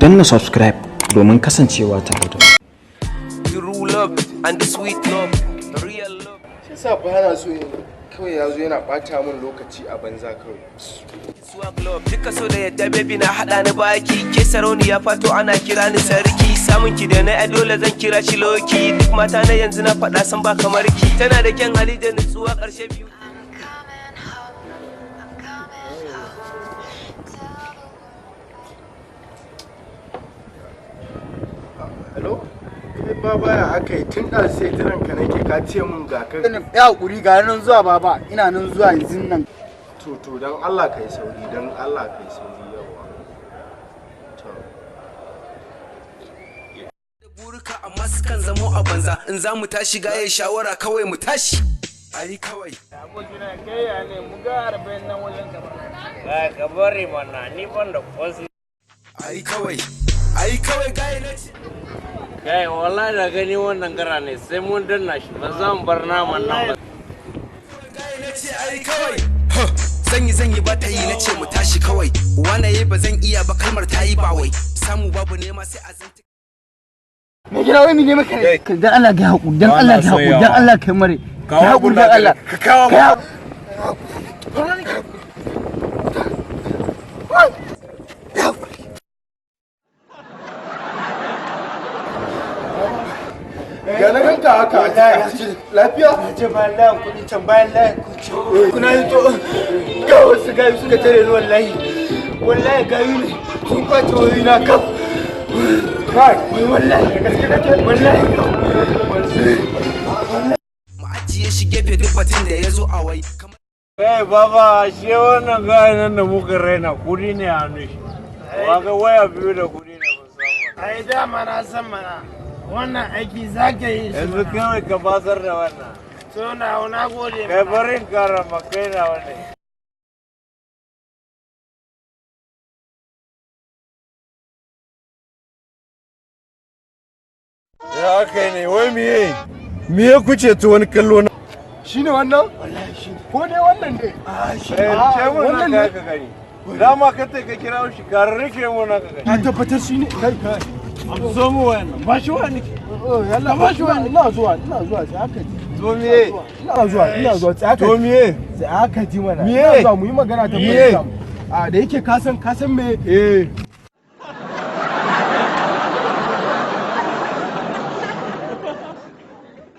danna subscribe domin kasancewa tare da True love and the sweet love, the real love. Shi sa ba na so kawai yazo yana bata min lokaci a banza kawai. Swag love, duka so da yadda baby na hada ni baki. Ke sarauniya fato ana kira ni sarki. Samun ki da na dole zan kira shi loki. Duk mata na yanzu na faɗa san ba kamar ki. Tana da kyan hali da nutsuwa ƙarshe biyu. Hello? Baba ya aka yi tun da sai jiran ka nake ka ce mun ga ka. Ya hakuri ga nan zuwa baba, ina nan zuwa yanzu nan. To dan Allah kai sauri, dan Allah kai sauri yawa. Da burika amma sukan zamo a banza. In za mu tashi gaye shawara kawai mu tashi. Ayi kawai. Abokina kai ya ne mu ga 40 nan wajen ka. Ka bari mana ni ban da kwasi. Ayi kawai. Ayi kawai gaye na ce. Kai wallahi da gani wannan gara ne sai mun danna shi ba zan bar naman nan ba. Gaye na ce ayi kawai. Zan yi ba ta yi na ce mu tashi kawai. Wanaye ba zan iya ba kalmar ta yi ba wai. Samu babu nema sai a zanti. Me gida wai ne maka ne? Dan Allah ga hakuri, dan Allah ga hakuri, dan Allah kai mare. Ka hakuri dan Allah. Ka kawo Ya na ganka haka lafiya? Ce bayan layan kuɗi can bayan layan kuɗi. Kuna yi to ga wasu gayu suka tare ni wallahi. Wallahi gayu ne sun kwace wuri na kaf. Kai, wallahi gaske kake wallahi. Mu ajiye shi gefe duk batun da ya zo a wai. Kai baba shi wannan gaya nan da muka raina kudi ne a hannu shi. Waga waya biyu da kudi ne musamman. Ai dama na san mana. Wannan aiki za ka yi shi. Yanzu kawai ka basar da wannan. So na gode. Kai barin karama kai na wani. Ya kai ne wai miye kuce to wani kallo na. Shine wannan? Wallahi shi. Ko dai wannan dai? Shi. Ce mun na ka gani. Dama ka ta ka kira shi ka rike mun na ka gani. Ka tabbatar shine kai. Amso mu wannan ba shi wani. Yalla ba shi wani. Ina zuwa sai aka ji. To miye? Ina zuwa sai aka ji. To miye? Sai aka ji mana. Miye? Ina zuwa mu yi magana ta Miye? da yake ka san me